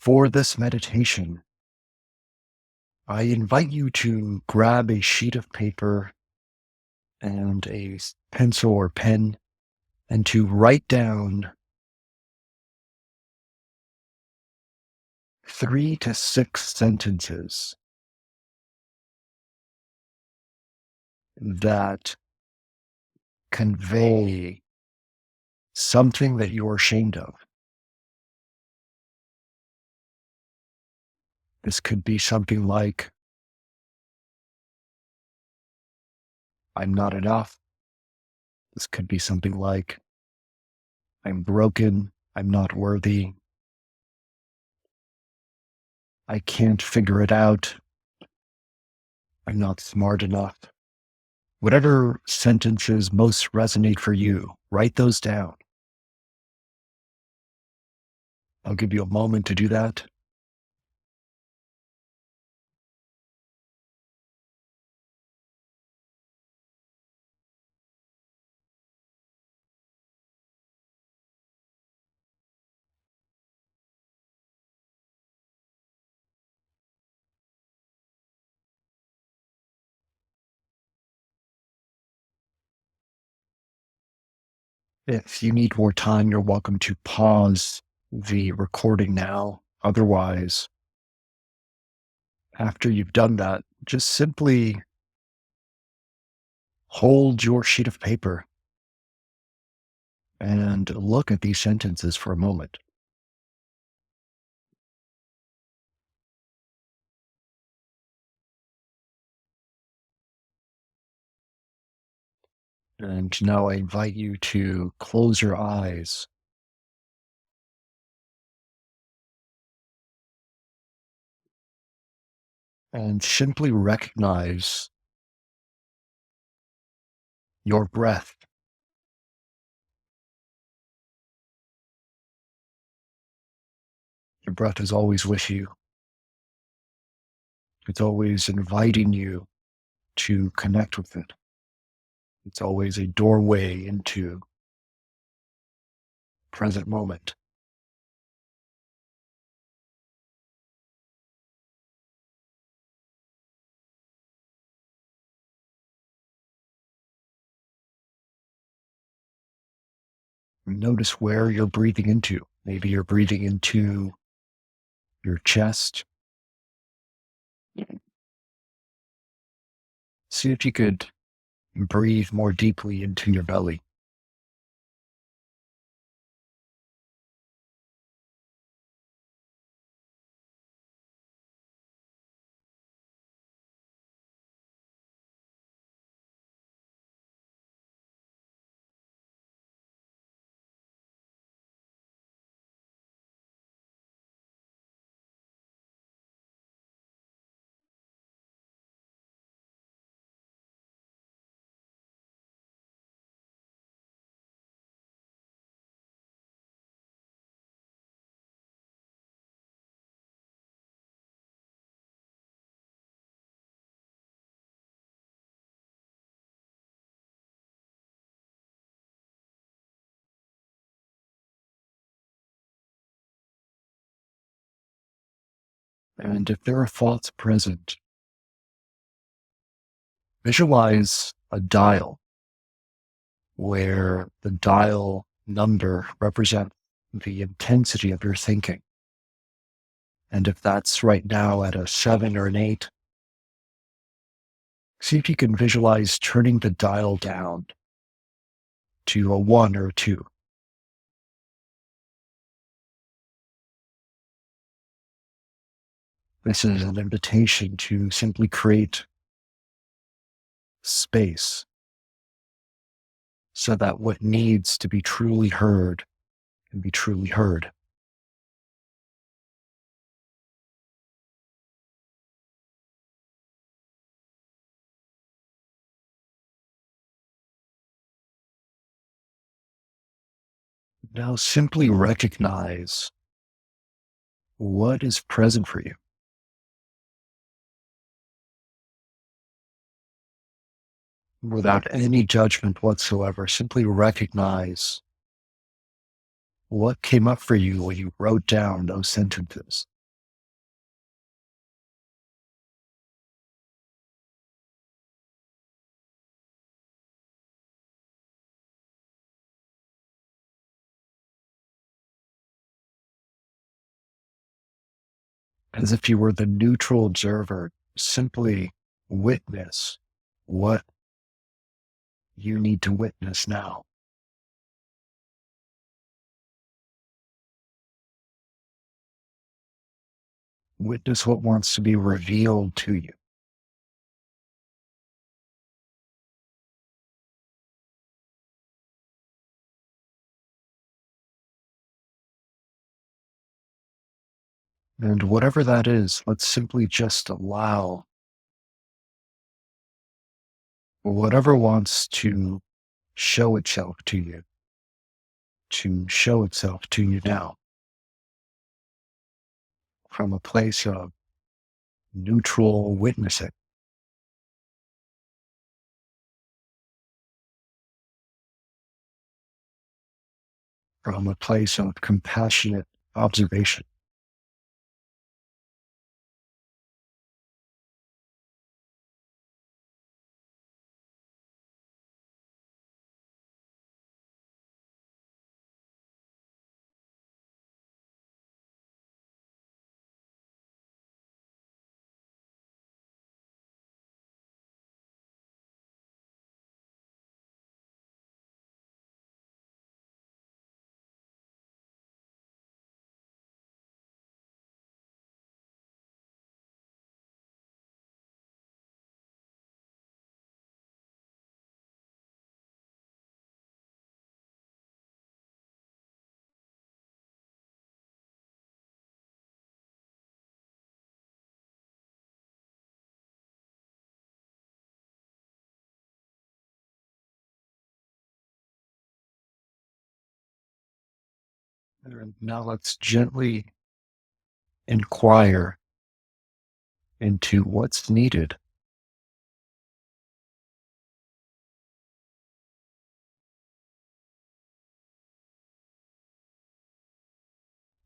For this meditation, I invite you to grab a sheet of paper and a pencil or pen and to write down 3 to 6 sentences that convey something that you're ashamed of. This could be something like, I'm not enough. This could be something like, I'm broken. I'm not worthy. I can't figure it out. I'm not smart enough. Whatever sentences most resonate for you, write those down. I'll give you a moment to do that. If you need more time, you're welcome to pause the recording now. Otherwise, after you've done that, just simply hold your sheet of paper and look at these sentences for a moment. And now I invite you to close your eyes and simply recognize your breath. Your breath is always with you. It's always inviting you to connect with it. It's always a doorway into present moment. Notice where you're breathing into. Maybe you're breathing into your chest. See if you could breathe more deeply into your belly. And if there are thoughts present, visualize a dial where the dial number represents the intensity of your thinking. And if that's right now at a 7 or an 8, see if you can visualize turning the dial down to a 1 or a 2. This is an invitation to simply create space so that what needs to be truly heard can be truly heard. Now simply recognize what is present for you. Without any judgment whatsoever, simply recognize what came up for you when you wrote down those sentences. as if you were the neutral observer, simply witness what you need to witness now. Witness what wants to be revealed to you. And whatever that is, let's simply just allow whatever wants to show itself to show itself to you now from a place of neutral witnessing, from a place of compassionate observation. And now let's gently inquire into what's needed.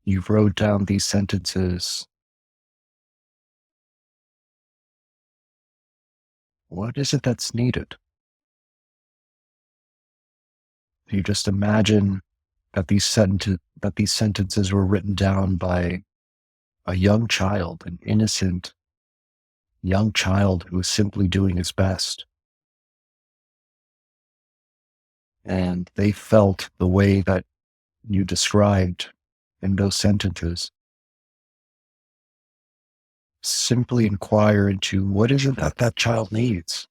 You wrote down these sentences. What is it that's needed? You just imagine that that these sentences were written down by a young child, an innocent young child who was simply doing his best. And they felt the way that you described in those sentences. Simply inquire into what is it that that child needs.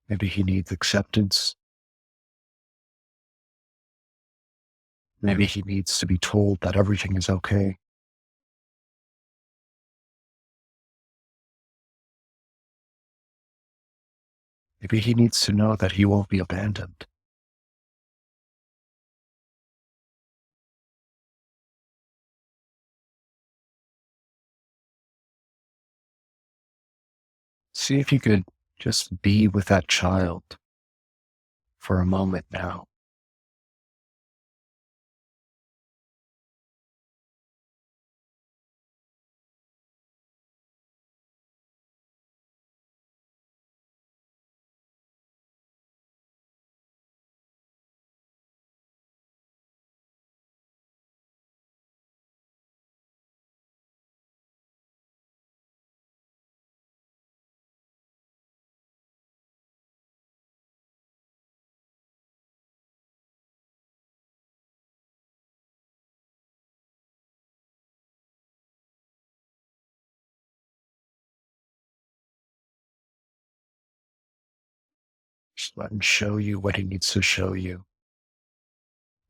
Maybe he needs acceptance. Maybe he needs to be told that everything is okay. Maybe he needs to know that he won't be abandoned. See if you could just be with that child for a moment now. Just let him show you what he needs to show you.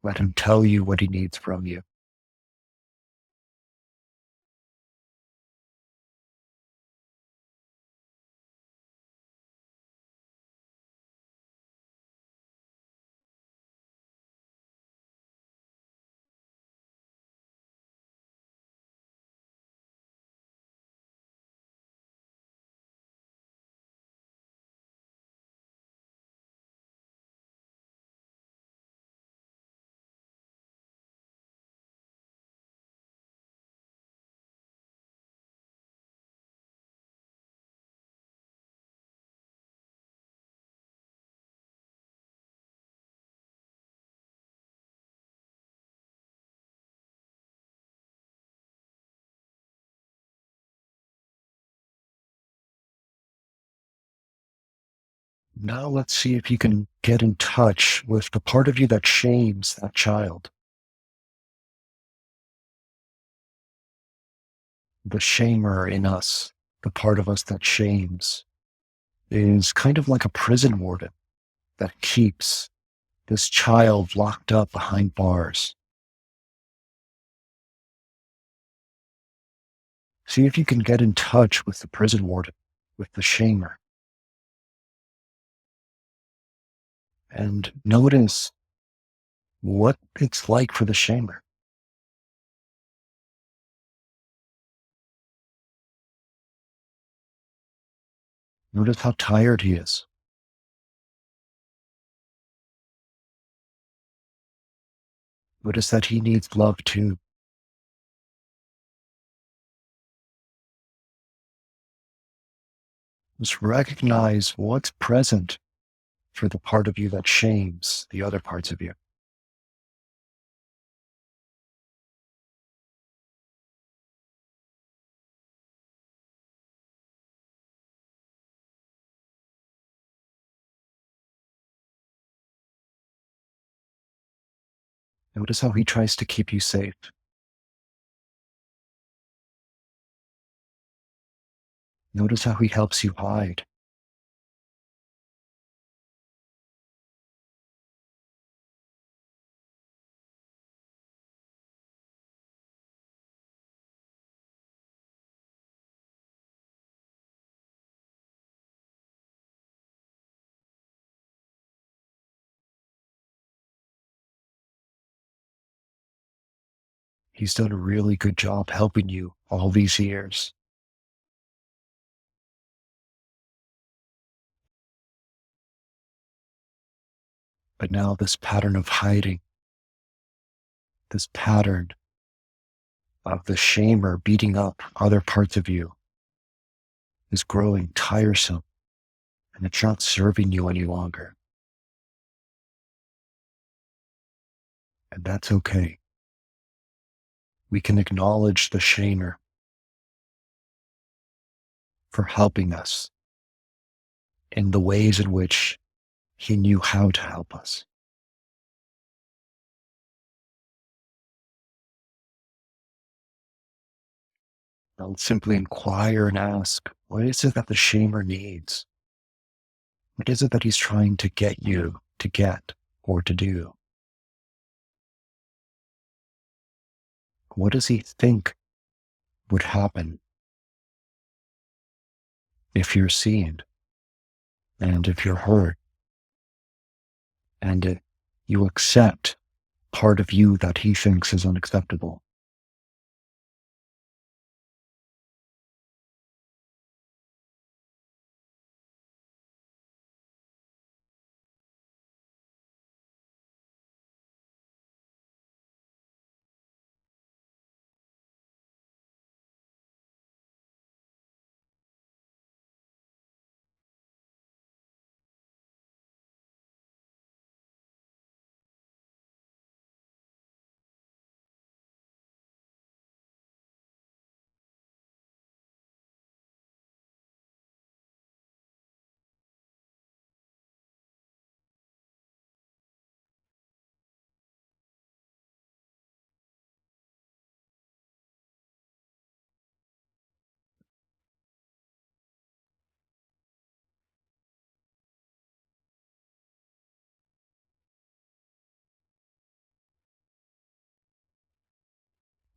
Let him tell you what he needs from you. Now let's see if you can get in touch with the part of you that shames that child. The shamer in us, the part of us that shames, is kind of like a prison warden that keeps this child locked up behind bars. See if you can get in touch with the prison warden, with the shamer, and notice what it's like for the shamer. Notice how tired he is. Notice that he needs love too. Just recognize what's present for the part of you that shames the other parts of you. Notice how he tries to keep you safe. Notice how he helps you hide. He's done a really good job helping you all these years. But now this pattern of hiding, this pattern of the shamer beating up other parts of you is growing tiresome, and it's not serving you any longer. And that's okay. We can acknowledge the shamer for helping us in the ways in which he knew how to help us. Now let's simply inquire and ask, what is it that the shamer needs? What is it that he's trying to get you to get or to do? What does he think would happen if you're seen and if you're heard and you accept part of you that he thinks is unacceptable?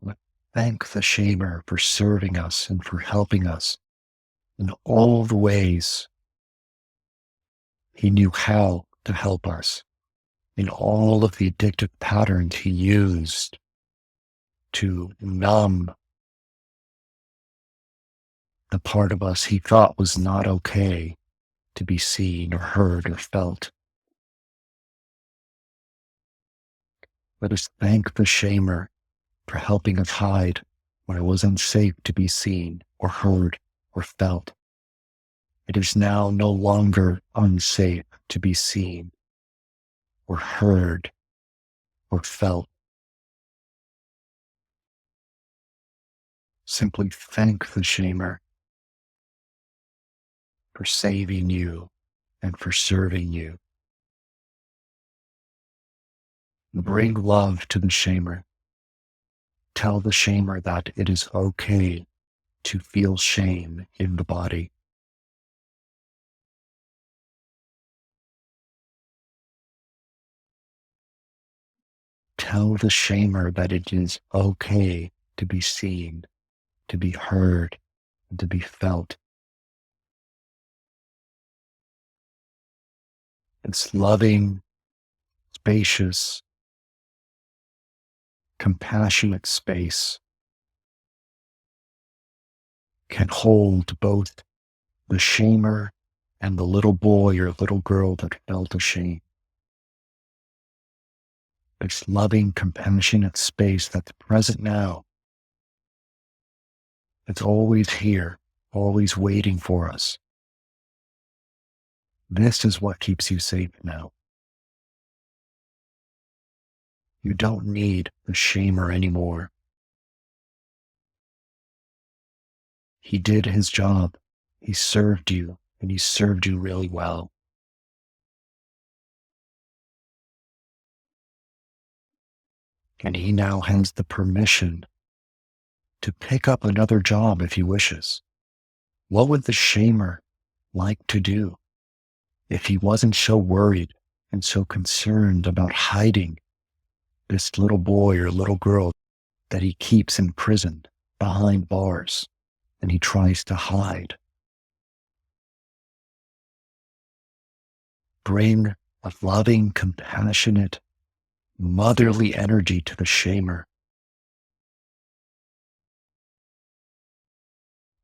But thank the shamer for serving us and for helping us in all the ways he knew how to help us, in all of the addictive patterns he used to numb the part of us he thought was not okay to be seen or heard or felt. Let us thank the shamer for helping us hide when it was unsafe to be seen or heard or felt. It is now no longer unsafe to be seen or heard or felt. Simply thank the shamer for saving you and for serving you. Bring love to the shamer. Tell the shamer that it is okay to feel shame in the body. Tell the shamer that it is okay to be seen, to be heard, and to be felt. It's loving, spacious, compassionate space can hold both the shamer and the little boy or little girl that felt ashamed. This loving, compassionate space that's present now. It's always here, always waiting for us. This is what keeps you safe now. You don't need the shamer anymore. He did his job. He served you, and he served you really well. And he now has the permission to pick up another job if he wishes. What would the shamer like to do if he wasn't so worried and so concerned about hiding this little boy or little girl that he keeps imprisoned behind bars and he tries to hide? Bring a loving, compassionate, motherly energy to the shamer.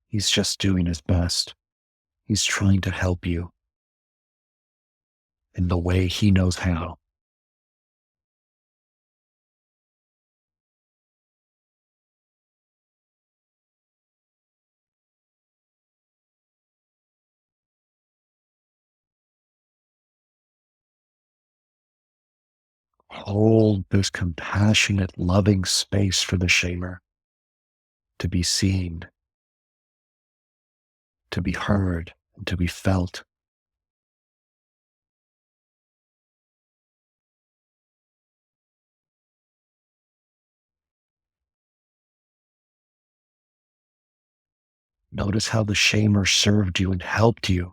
He's just doing his best. He's trying to help you in the way he knows how. Hold this compassionate, loving space for the shamer to be seen, to be heard, and to be felt. Notice how the shamer served you and helped you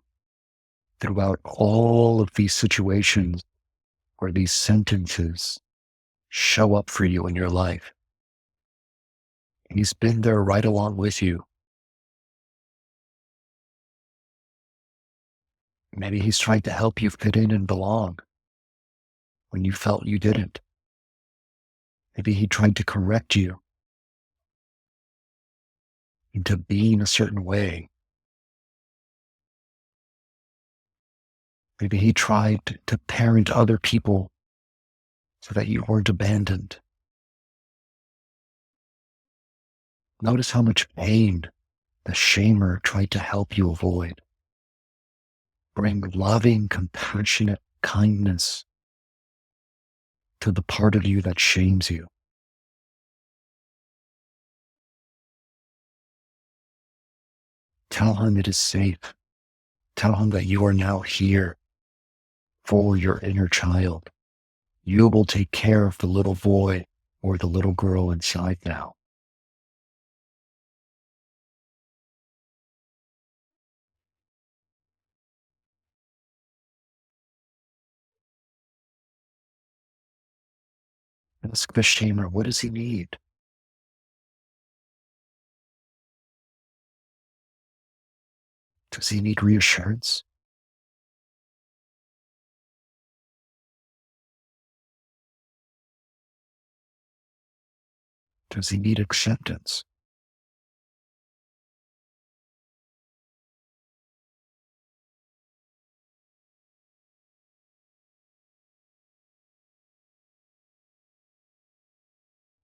throughout all of these situations where these sentences show up for you in your life. He's been there right along with you. Maybe he's trying to help you fit in and belong when you felt you didn't. Maybe he tried to correct you into being a certain way. Maybe he tried to parent other people so that you weren't abandoned. Notice how much pain the shamer tried to help you avoid. Bring loving, compassionate kindness to the part of you that shames you. Tell him it is safe. Tell him that you are now here for your inner child. You will take care of the little boy or the little girl inside now. Ask the shamer, what does he need? Does he need reassurance? Does he need acceptance?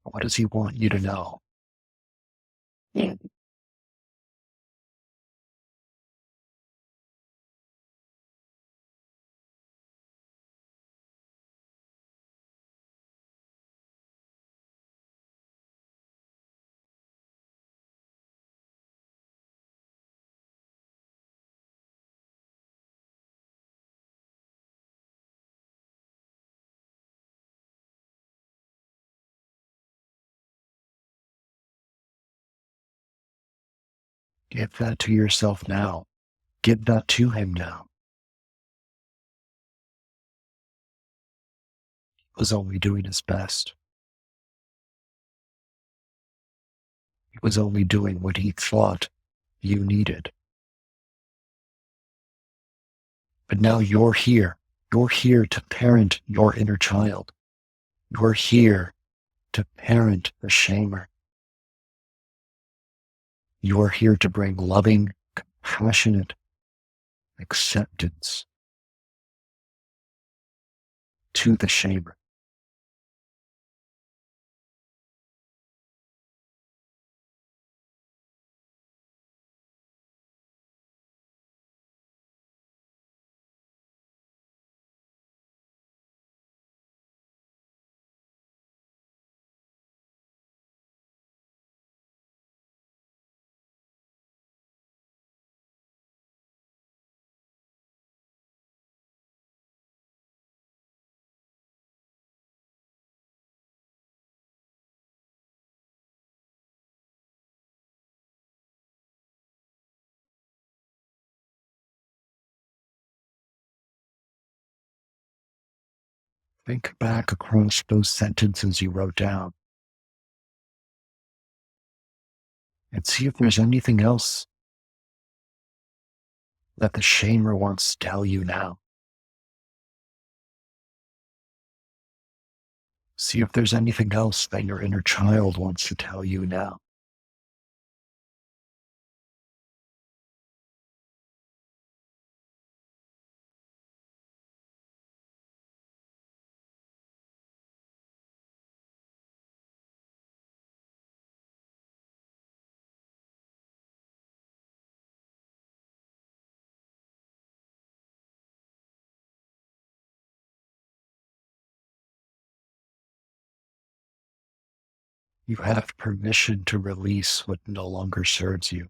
What does he want you to know? Give that to yourself now. Give that to him now. He was only doing his best. He was only doing what he thought you needed. But now you're here. You're here to parent your inner child. You're here to parent the shamer. You're here to bring loving, compassionate acceptance to the shamer. Think back across those sentences you wrote down and see if there's anything else that the shamer wants to tell you now. See if there's anything else that your inner child wants to tell you now. You have permission to release what no longer serves you.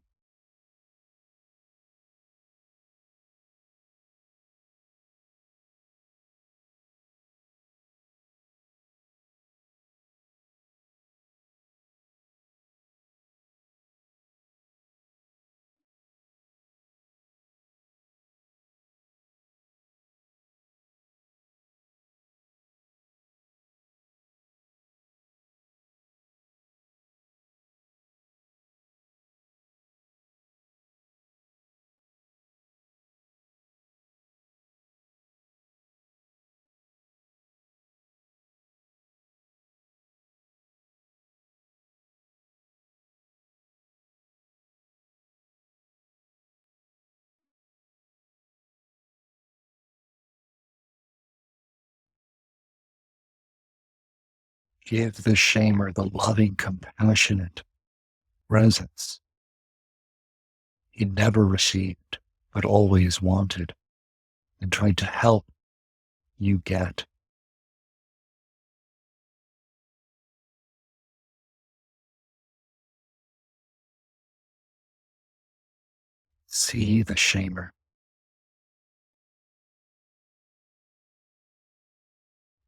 Give the shamer the loving, compassionate presence he never received, but always wanted and tried to help you get. See the shamer.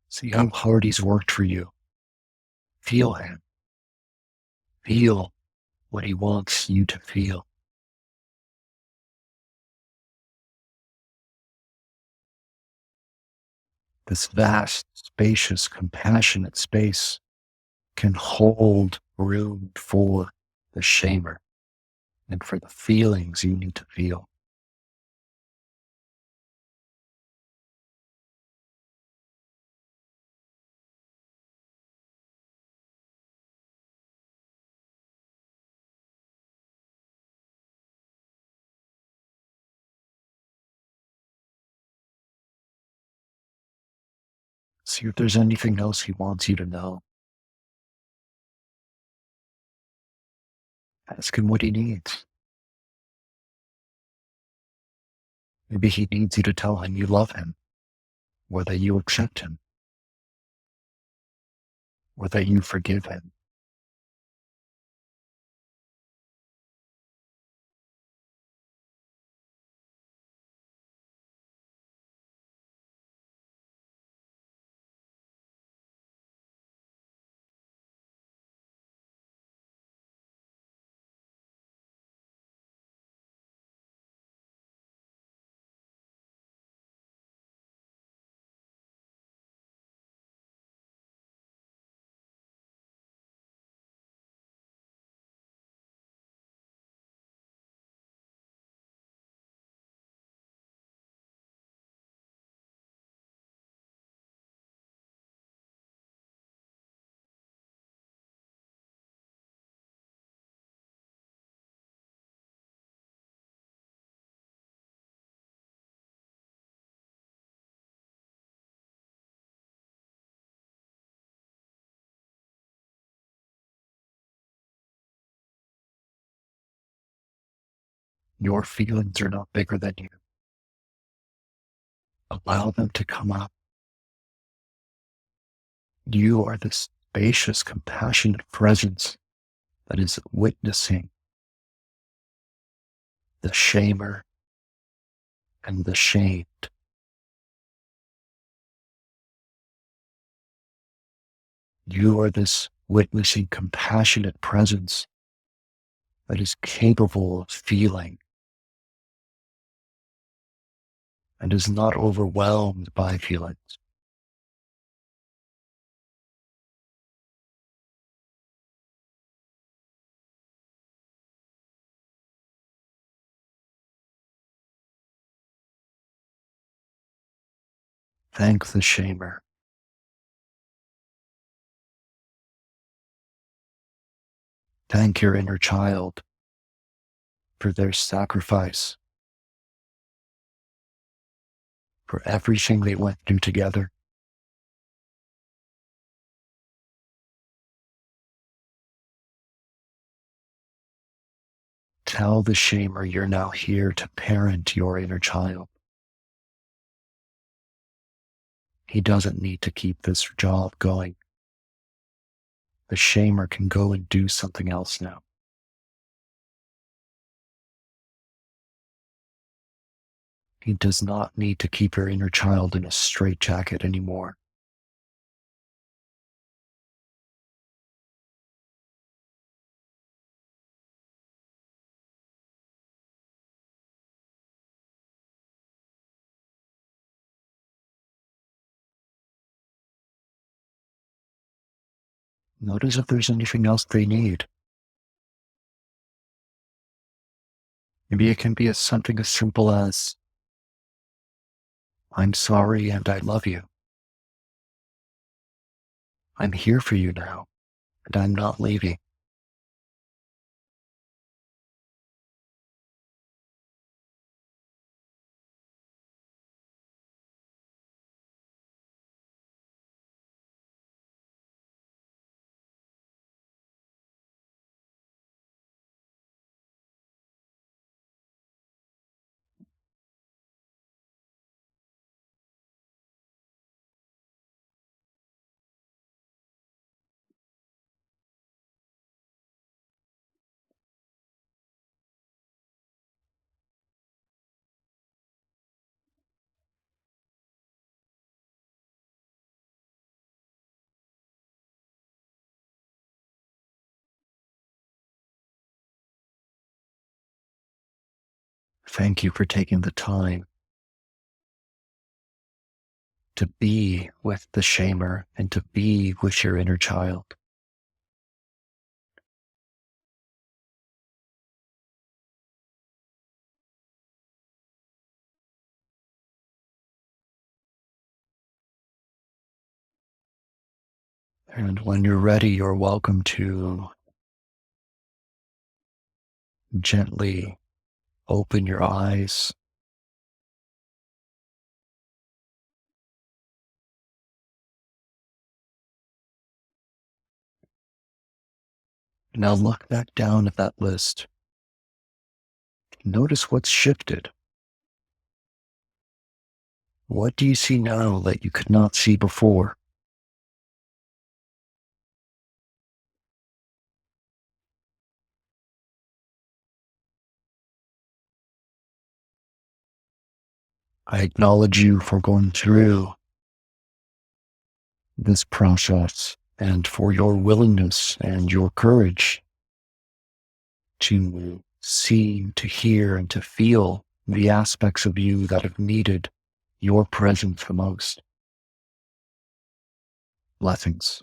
See how hard he's worked for you. Feel him. Feel what he wants you to feel. This vast, spacious, compassionate space can hold room for the shamer and for the feelings you need to feel. See if there's anything else he wants you to know. Ask him what he needs. Maybe he needs you to tell him you love him, or that you accept him, or that you forgive him. Your feelings are not bigger than you. Allow them to come up. You are this spacious, compassionate presence that is witnessing the shamer and the shamed. You are this witnessing, compassionate presence that is capable of feeling and is not overwhelmed by feelings. Thank the shamer. Thank your inner child for their sacrifice, for everything they went through together. Tell the shamer you're now here to parent your inner child. He doesn't need to keep this job going. The shamer can go and do something else now. He does not need to keep your inner child in a straitjacket anymore. Notice if there's anything else they need. Maybe it can be something as simple as, I'm sorry and I love you. I'm here for you now, and I'm not leaving. Thank you for taking the time to be with the shamer and to be with your inner child. And when you're ready, you're welcome to gently open your eyes. Now look back down at that list. Notice what's shifted. What do you see now that you could not see before? I acknowledge you for going through this process and for your willingness and your courage to see, to hear, and to feel the aspects of you that have needed your presence the most. Blessings.